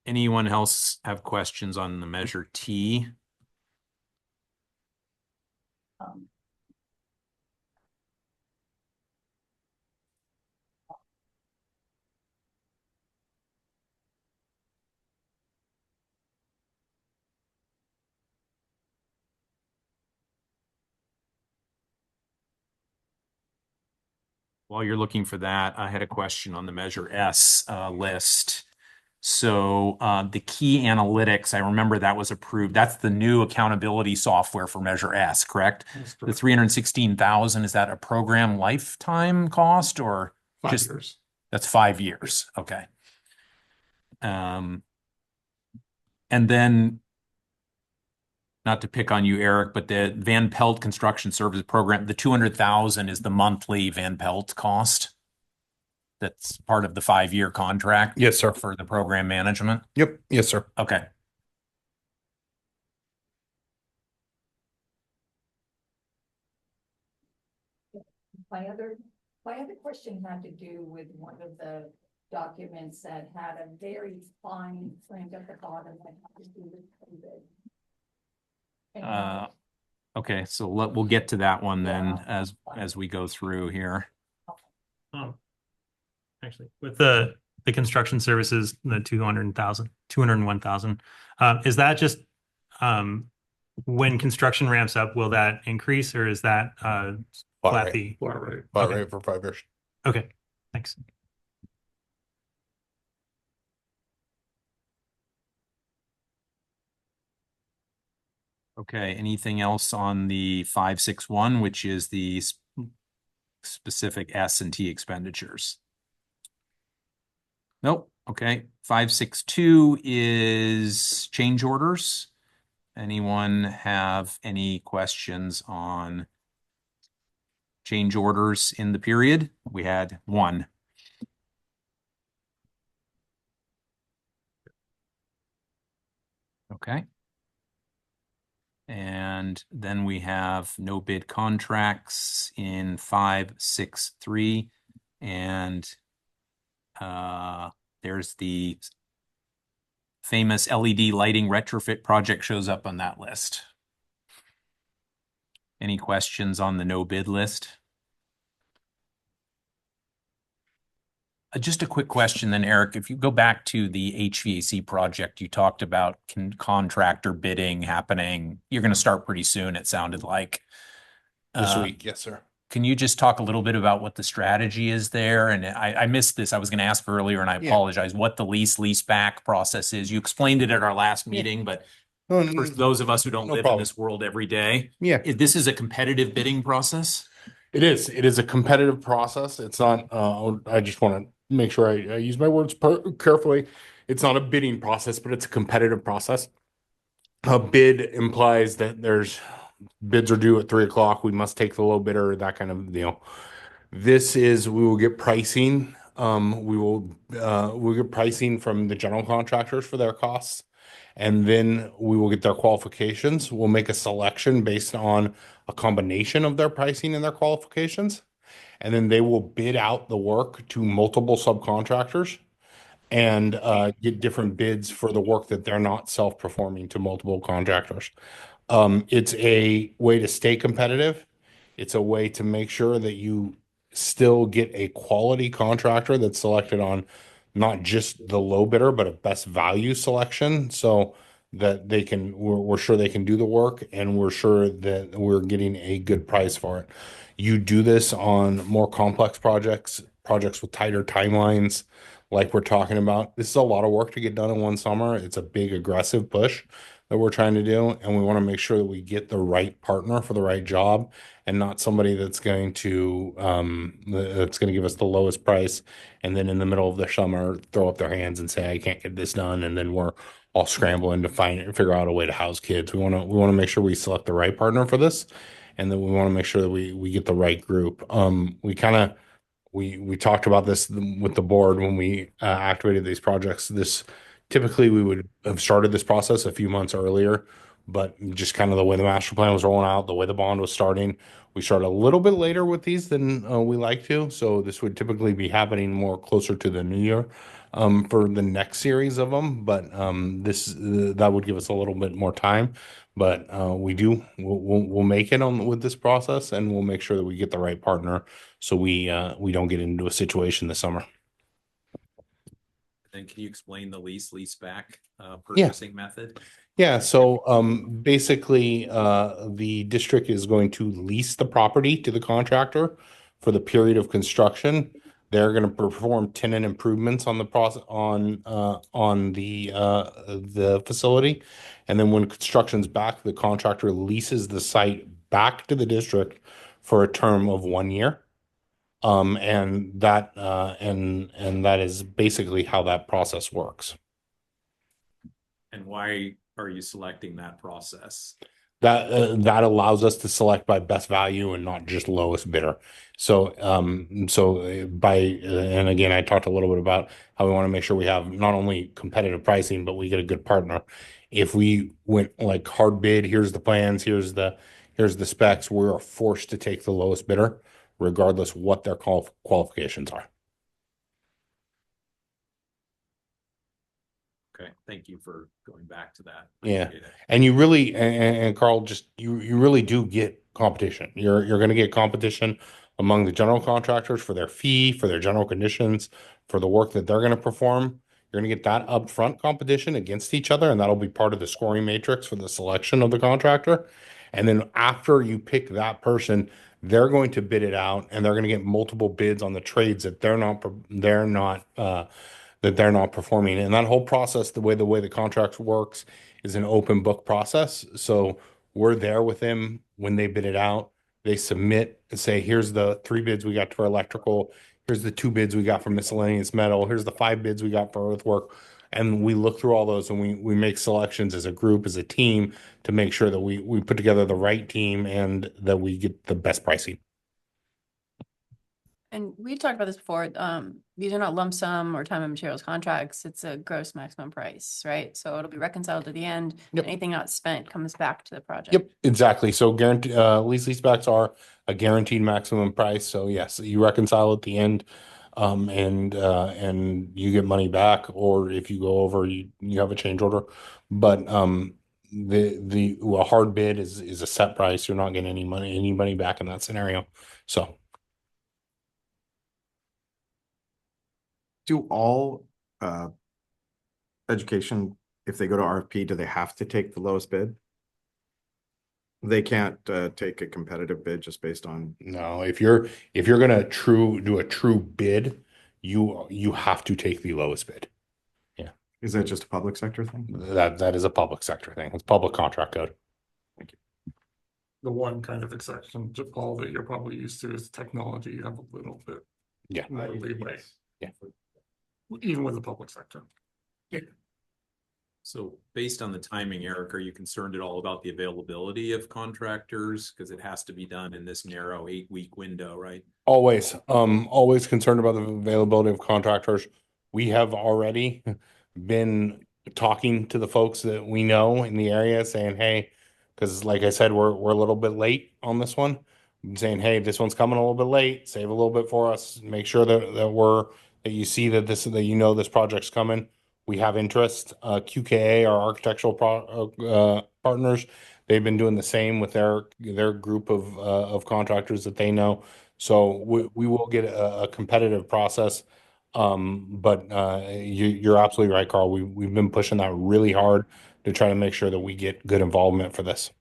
Anyone else have questions on the Measure T? Um, While you're looking for that, I had a question on the Measure S list. So the key analytics, I remember that was approved. That's the new accountability software for Measure S, correct? That's The correct. 316,000, is that a program lifetime cost or 5 just years. that's 5 years? Okay. And then, not to pick on you, Eric, but the Van Pelt Construction Services Program, the 200,000 is the monthly Van Pelt cost. That's part of the 5-year contract. Yes, sir. For the program management. Yep. Yes, sir. Okay. My other question had to do with one of the documents that had a very fine print at the bottom that had to do with COVID. And, Okay, so we'll get to that one then Yeah. as we go through here. Actually, with the construction services, the 201,000, is that just, when construction ramps up, will that increase or is that, flat rate. fee? Flat rate. Flat Okay. rate for 5 years. Okay, thanks. Okay, anything else on the 561, which is the specific S and T expenditures? Nope. Okay, 562 is change orders. Anyone have any questions on change orders in the period? We had one. Okay. And then we have no bid contracts in 563. And there's the famous LED lighting retrofit project shows up on that list. Any questions on the no bid list? Just a quick question then, Eric, if you go back to the HVAC project, you talked about contractor bidding happening. You're going to start pretty soon, it sounded like. This week. Yes, sir. Can you just talk a little bit about what the strategy is there? And I missed this. I was going to ask earlier and I apologize, what the lease back process is. You explained it at our last meeting, but for those of us who don't live in this world every day, this is a competitive bidding process? It is. It is a competitive process. It's not, I just want to make sure I use my words carefully. It's not a bidding process, but it's a competitive process. A bid implies that bids are due at 3:00. We must take the low bidder, that kind of deal. We will get pricing. We'll get pricing from the general contractors for their costs. And then we will get their qualifications. We'll make a selection based on a combination of their pricing and their qualifications. And then they will bid out the work to multiple subcontractors and get different bids for the work that they're not self-performing to multiple contractors. It's a way to stay competitive. It's a way to make sure that you still get a quality contractor that's selected on not just the low bidder, but a best value selection. So that we're sure they can do the work and we're sure that we're getting a good price for it. You do this on more complex projects with tighter timelines, like we're talking about. This is a lot of work to get done in one summer. It's a big aggressive push that we're trying to do, and we want to make sure that we get the right partner for the right job and not somebody that's going to give us the lowest price and then in the middle of the summer throw up their hands and say I can't get this done, and then we're all scrambling to figure out a way to house kids. We want to make sure we select the right partner for this, and then we want to make sure that we get the right group. We talked about this with the board when we activated these projects. This typically we would have started this process a few months earlier, but just kind of the way the master plan was rolling out, the way the bond was starting, we started a little bit later with these than we like to. So this would typically be happening more closer to the new year for the next series of them. But that would give us a little bit more time. But we'll make it on with this process, and we'll make sure that we get the right partner so we don't get into a situation this summer. Then can you explain the lease back purchasing method? Yeah, so basically the district is going to lease the property to the contractor for the period of construction. They're going to perform tenant improvements on the process on the facility. And then when construction's back, the contractor leases the site back to the district for a term of 1 year. And that is basically how that process works. And why are you selecting that process? That allows us to select by best value and not just lowest bidder. So and again, I talked a little bit about how we want to make sure we have not only competitive pricing, but we get a good partner. If we went like hard bid, here's the plans, here's the specs, we're forced to take the lowest bidder, regardless what their qualifications are. Okay, thank you for going back to that. Yeah. Appreciate it. And you really, and Carl, just you really do get competition. You're going to get competition among the general contractors for their fee, for their general conditions, for the work that they're going to perform. You're going to get that upfront competition against each other, and that'll be part of the scoring matrix for the selection of the contractor. And then after you pick that person, they're going to bid it out, and they're going to get multiple bids on the trades that they're not performing. And that whole process, the way the contract works, is an open book process. So we're there with them when they bid it out. They submit and say, here's the 3 bids we got for electrical. Here's the 2 bids we got for miscellaneous metal. Here's the 5 bids we got for earthwork. And we look through all those, and we make selections as a group, as a team, to make sure that we put together the right team and that we get the best pricing. And we talked about this before. These are not lump sum or time and materials contracts. It's a gross maximum price, right? So it'll be reconciled at the end. Yep. Anything not spent comes back to the project. Yep, exactly. So guarantee leasebacks are a guaranteed maximum price. So yes, you reconcile at the end, and you get money back, or if you go over, you have a change order. But a hard bid is a set price. You're not getting any money back in that scenario. So. Do all education, if they go to RFP, do they have to take the lowest bid? They can't take a competitive bid just based on. No, if you're gonna do a true bid, you have to take the lowest bid. Yeah. Is that just a public sector thing? That is a public sector thing. It's public contract code. The one kind of exception to Paul that you're probably used to is technology. You have a little bit Yeah. more leeway. Yeah. Even with the public sector. So based on the timing, Eric, are you concerned at all about the availability of contractors? Because it has to be done in this narrow 8-week window, right? Always concerned about the availability of contractors. We have already been talking to the folks that we know in the area saying, hey, because like I said, we're a little bit late on this one. I'm saying, hey, this one's coming a little bit late, save a little bit for us, make sure that you see that you know this project's coming. We have interest. QKA, our architectural partners, they've been doing the same with their group of contractors that they know. So we will get a competitive process. But you're absolutely right, Carl. We've been pushing that really hard to try to make sure that we get good involvement for this.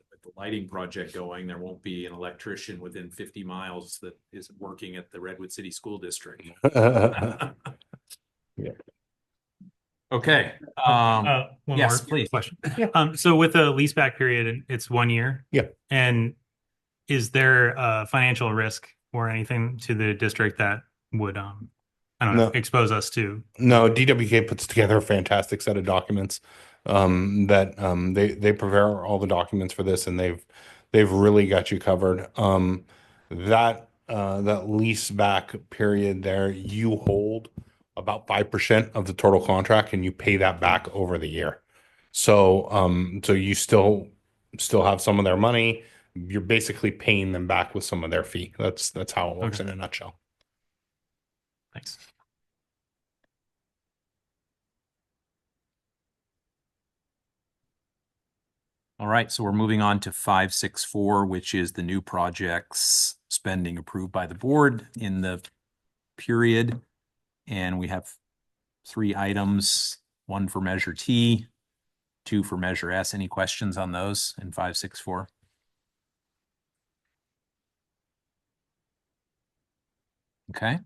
With the lighting project going, there won't be an electrician within 50 miles that isn't working at the Redwood City School District. Yeah. Okay. One yes, more please. question. Yeah. So with a lease back period, it's 1 year. Yeah. And is there a financial risk or anything to the district that would, I don't know, No. expose us to? No, DWK puts together a fantastic set of documents that they prepare all the documents for this, and they've really got you covered. That lease back period there, you hold about 5% of the total contract, and you pay that back over the year. So so you still have some of their money. You're basically paying them back with some of their fee. That's how it works in a nutshell. Thanks. All right, so we're moving on to 564, which is the new projects spending approved by the board in the period. And we have 3 items, 1 for Measure T, 2 for Measure S. Any questions on those in 564? Okay.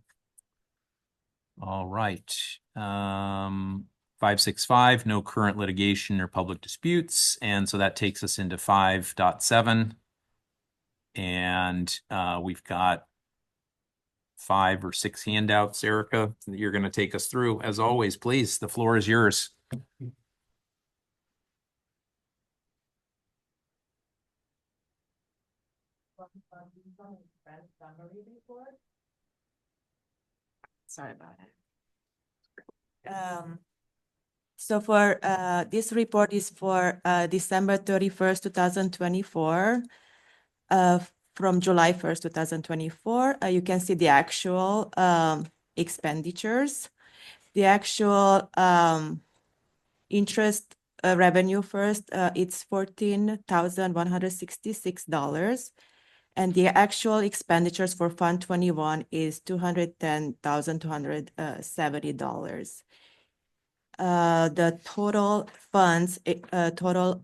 All right. 565, no current litigation or public disputes. And so that takes us into 5.7. And we've got 5 or 6 handouts, Erica, that you're going to take us through. As always, please, the floor is yours. Sorry about it. So for this report is for December 31st, 2024. From July 1st, 2024, you can see the actual expenditures. The actual interest revenue first, it's $14,166. And the actual expenditures for Fund 21 is $210,270. The total funds, total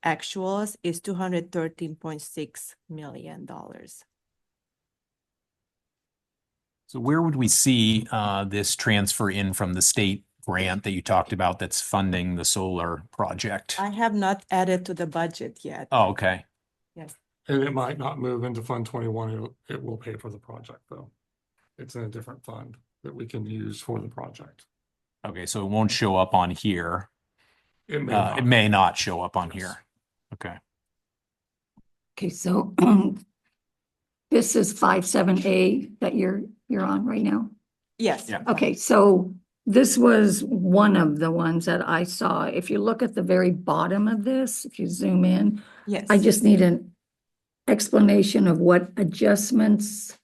actuals is $213.6 million. So where would we see this transfer in from the state grant that you talked about that's funding the solar project? I have not added to the budget yet. Oh, okay. Yes. And it might not move into Fund 21. It will pay for the project, though. It's in a different fund that we can use for the project. Okay, so it won't show up on here. It may not. It may not show up on here. Okay. Okay, so this is 57A that you're on right now? Yes. Yeah. Okay, so this was one of the ones that I saw. If you look at the very bottom of this, if you zoom in, Yes. I just need an explanation of what adjustments,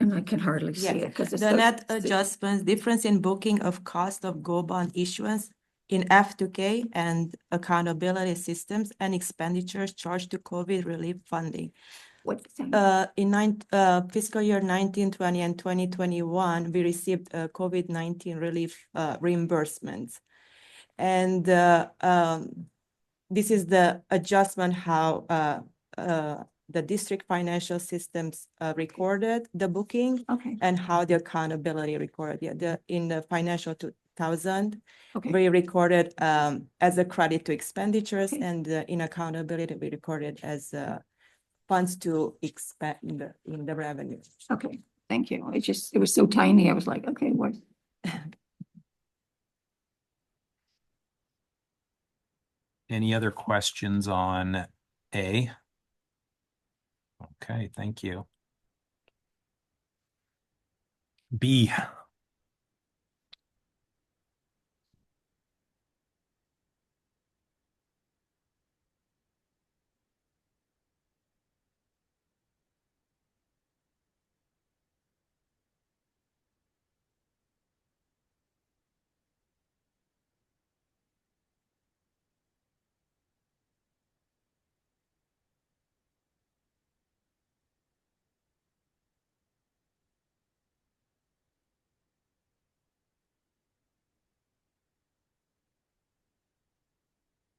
and I can hardly see it because it's The net adjustments, difference in booking of cost of GO bond issuance in F2K and accountability systems and expenditures charged to COVID relief funding. What does that mean? In fiscal year 1920 and 2021, we received COVID-19 relief reimbursements. And this is the adjustment how the district financial systems recorded the booking. Okay. And how the accountability recorded. Yeah, in the financial 2000, Okay. we recorded as a credit to expenditures, Okay. and in accountability we recorded as funds to expend in the revenue. Okay, thank you. It was so tiny. I was like, okay, what? Any other questions on A? Okay, thank you. B.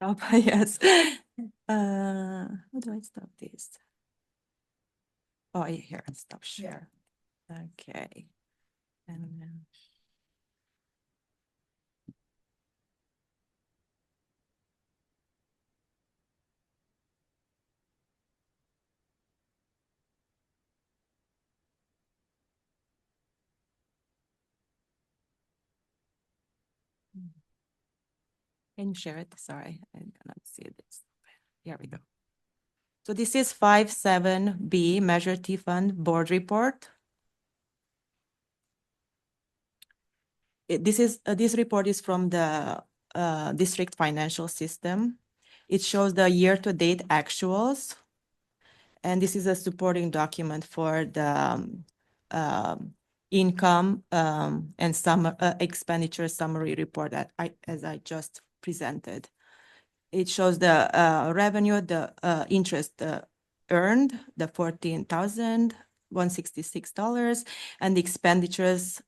Yes. How do I stop this? Oh, here, stop share. Okay. And then. Can you share it? Sorry, I cannot see this. Here we go. So this is 57B Measure T Fund Board Report. This report is from the district financial system. It shows the year-to-date actuals. And this is a supporting document for the income and some expenditure summary report that as I just presented. It shows the revenue, the interest earned, the $14,166, and the expenditures,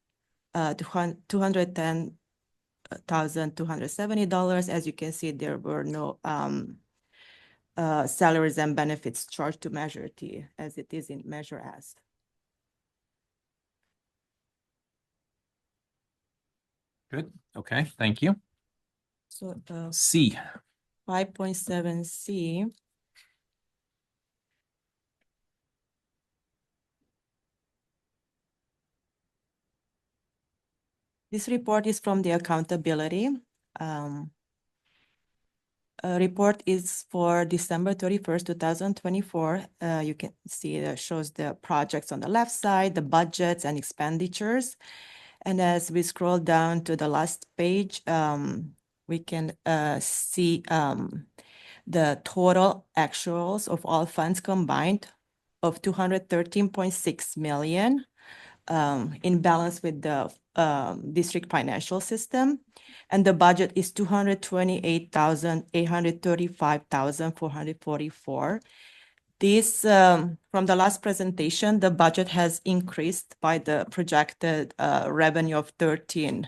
$210,270. As you can see, there were no salaries and benefits charged to Measure T as it is in Measure S. Good. Okay, thank you. So C. 5.7C. This report is from the accountability. Report is for December 31st, 2024. You can see it shows the projects on the left side, the budgets and expenditures. And as we scroll down to the last page, we can see the total actuals of all funds combined of 213.6 million in balance with the district financial system. And the budget is 228,835,444. This, from the last presentation, the budget has increased by the projected revenue of $13.7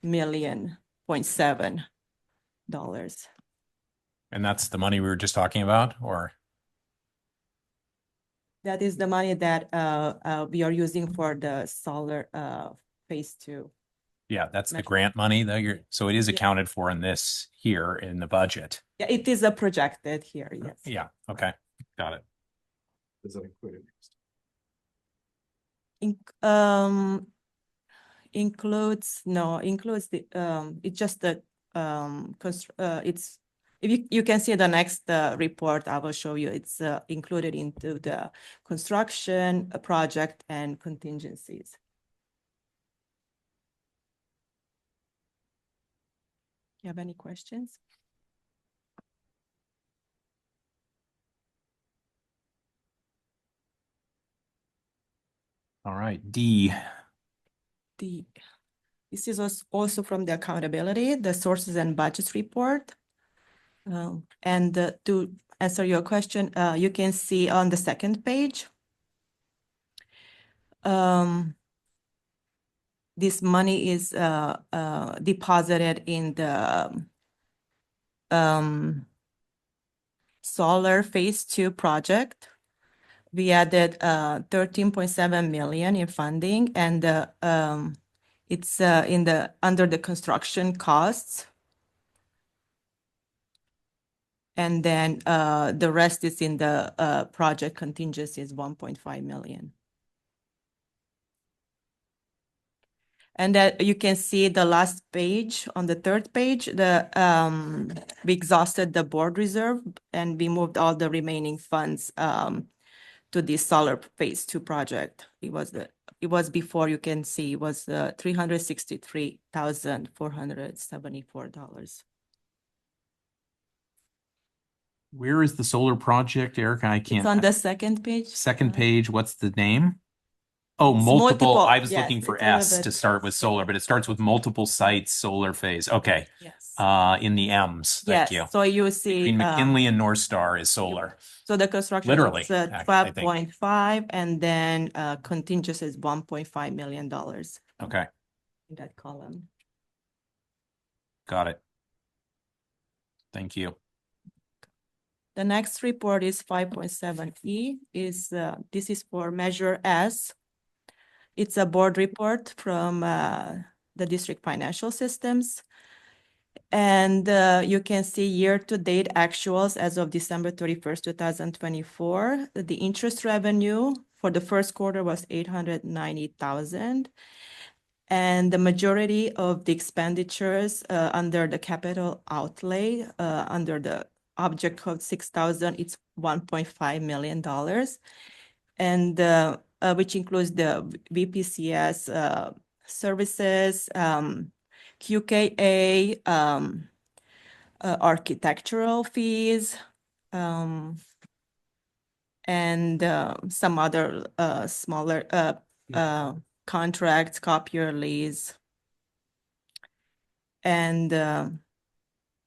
million. And that's the money we were just talking about, or? That is the money that we are using for the solar phase 2. Yeah, that's the grant money though. So it is accounted for in this here in the budget. Yeah, it is a projected here, yes. Yeah, okay, got it. Is that included? Includes the it's just the it's if you can see the next report I will show you, it's included into the construction project and contingencies. You have any questions? All right, D. This is also from the accountability, the sources and budgets report. And to answer your question, you can see on the second page, this money is deposited in the solar phase 2 project. We added 13.7 million in funding, and it's under the construction costs. And then the rest is in the project contingency is 1.5 million. And that you can see the last page on the third page, we exhausted the board reserve and we moved all the remaining funds to the solar phase 2 project. It was before, you can see it was $363,474. Where is the solar project, Erica? I can't. It's on the second page. Second page, what's the name? Oh, It's multiple. I multiple, was yes, looking for it's a little S to bit- start with solar, but it starts with multiple sites, solar phase. Okay. Yes. In the M's. Thank you. Yes, so you see. Between McKinley and North Star is solar. So the construction Literally, is I think. 12.5 and then contingency is $1.5 million Okay, in that column. got it. Thank you. The next report is 5.7E this is for Measure S. It's a board report from the district financial systems. And you can see year-to-date actuals as of December 31st, 2024. The interest revenue for the first quarter was 890,000. And the majority of the expenditures under the capital outlay, under the object code 6,000, it's $1.5 million. And which includes the VPCS services, QKA, architectural fees, and some other smaller contracts, copier lease, and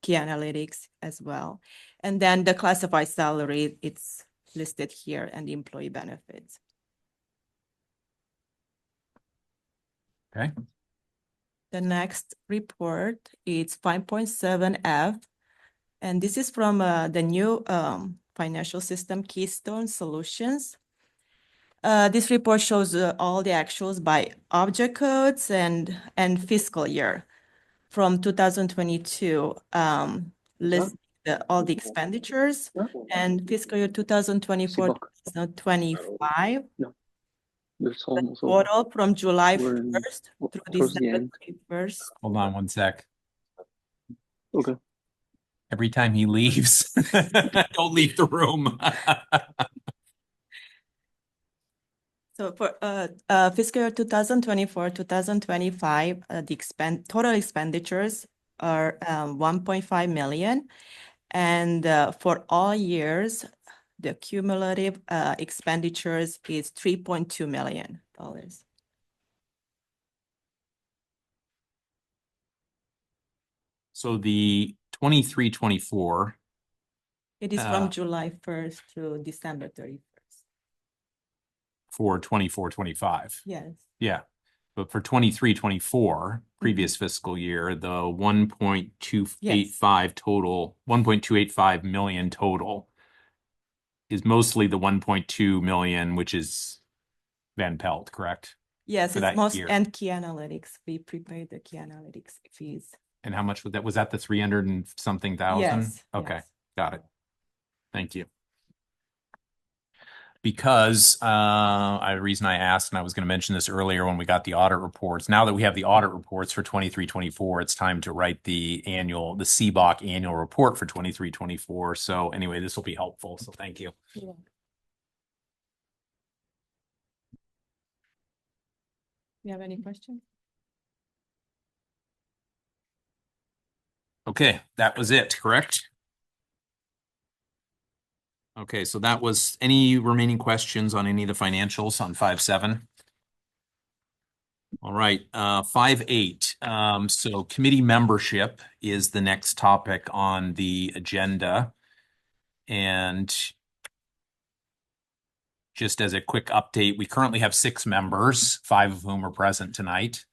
key analytics as well. And then the classified salary, it's listed here, and the employee benefits. Okay. The next report is 5.7F, and this is from the new financial system Keystone Solutions. This report shows all the actuals by object codes and fiscal year from 2022. List all the expenditures, and fiscal year 2024, 2025. The total from July 1st through December 31st. Hold on one sec. Okay. Every time he leaves, don't leave the room. So for fiscal year 2024, 2025, the total expenditures are 1.5 million. And for all years, the cumulative expenditures is $3.2 million. So the 23-24. It is from July 1st to December 31st. For 24-25. Yes. Yeah. But for 23-24, previous fiscal year, the 1.285 total, 1.285 million total is mostly the 1.2 million, which is Van Pelt, correct? Yes, For it's that most year. and key analytics. We prepaid the key analytics fees. And how much was that? Was that the 300 and something thousand? Yes. Okay, yes. got it. Thank you. Because the reason I asked, and I was going to mention this earlier when we got the audit reports, now that we have the audit reports for 23-24, it's time to write the CBOC annual report for 23-24. So anyway, this will be helpful. So thank you. Yeah. You have any questions? Okay, that was it, correct? Okay, so that was any remaining questions on any of the financials on 5.7? All right, 5.8. So committee membership is the next topic on the agenda. And just as a quick update, we currently have 6 members, 5 of whom are present tonight.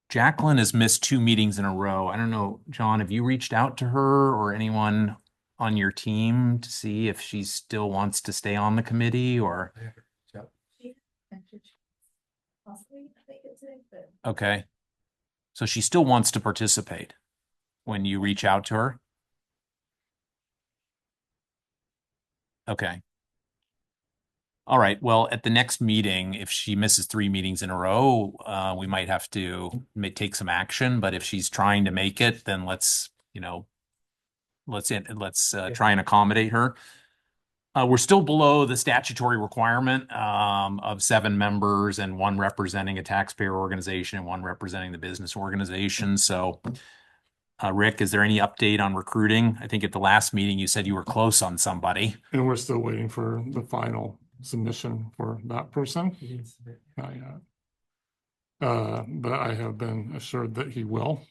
Jacqueline has missed 2 meetings in a row. I don't know, John, have you reached out to her or anyone on your team to see if she still wants to stay on the committee or? Okay. So she still wants to participate when you reach out to her? Okay. All right. Well, at the next meeting, if she misses 3 meetings in a row, we might have to take some action. But if she's trying to make it, then let's try and accommodate her. We're still below the statutory requirement of 7 members and 1 representing a taxpayer organization and 1 representing the business organization. So, Rick, is there any update on recruiting? I think at the last meeting you said you were close on somebody. And we're still waiting for the final submission for that person. Not yet. But I have been assured that he will.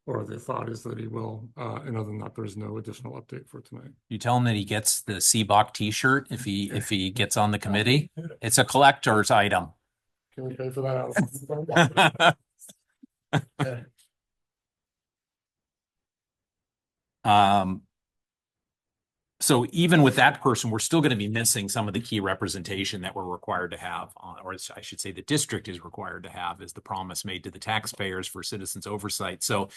Or the thought is that he will. And other than that, there's no additional update for tonight. You tell him that he gets the CBOC t-shirt if he gets on the committee. It's a collector's item. Can we pay for that out? So even with that person, we're still going to be missing some of the key representation that we're required to have, or I should say the district is required to have, is the promise made to the taxpayers for citizens oversight. So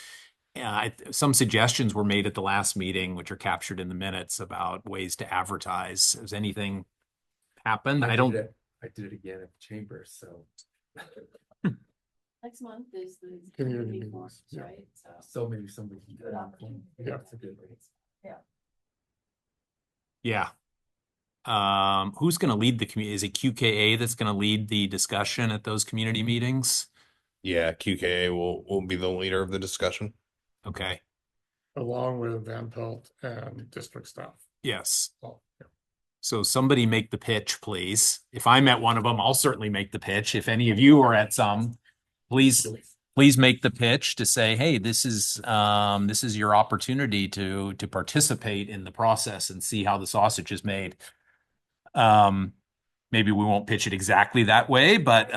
some suggestions were made at the last meeting, which are captured in the minutes, about ways to advertise. Has anything happened? I don't. I did it again at the chamber, so. Next month is the Community community meetings, forums, yeah. right? So Somebody. Good opportunity. Yeah. It's a good rates. Yeah. Who's going to lead the community? Is it QKA that's going to lead the discussion at those community meetings? Yeah, QKA will be the leader of the discussion. Okay. Along with Van Pelt and district staff. Yes. So, yeah. So somebody make the pitch, please. If I'm at one of them, I'll certainly make the pitch. If any of you are at some, please make the pitch to say, hey, this is your opportunity to participate in the process and see how the sausage is made. Maybe we won't pitch it exactly that way, but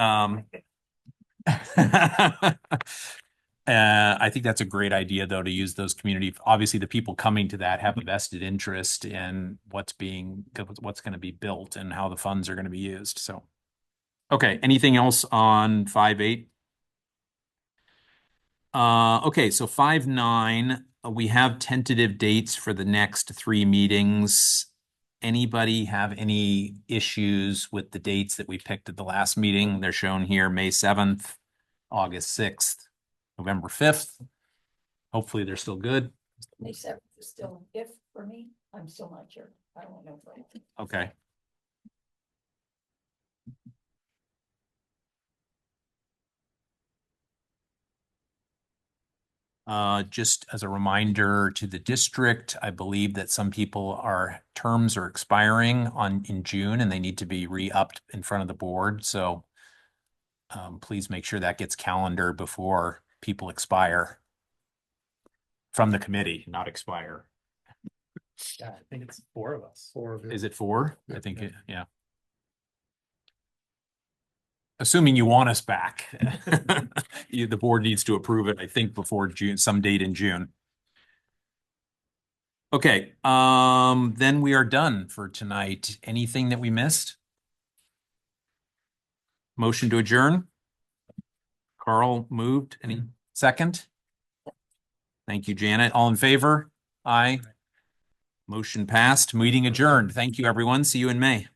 I think that's a great idea, though, to use those community. Obviously, the people coming to that have a vested interest in what's going to be built and how the funds are going to be used. So, okay. Anything else on 5.8? Okay, so 5.9, we have tentative dates for the next 3 meetings. Anybody have any issues with the dates that we picked at the last meeting? They're shown here, May 7th, August 6th, November 5th. Hopefully they're still good. May 7th is still an if for me. I'm still not sure. I don't know. Okay. Just as a reminder to the district, I believe that some people terms are expiring in June and they need to be re-upped in front of the board. So please make sure that gets calendared before people expire from the committee, not expire. Yeah, I think it's 4 of us. 4 of you. Is it 4? Yeah. I think yeah. Assuming you want us back, the board needs to approve it, I think, before June, some date in June. Okay, then we are done for tonight. Anything that we missed? Motion to adjourn? Carl moved. Any second? Thank you, Janet. All in favor? Aye. Motion passed. Meeting adjourned. Thank you, everyone. See you in May.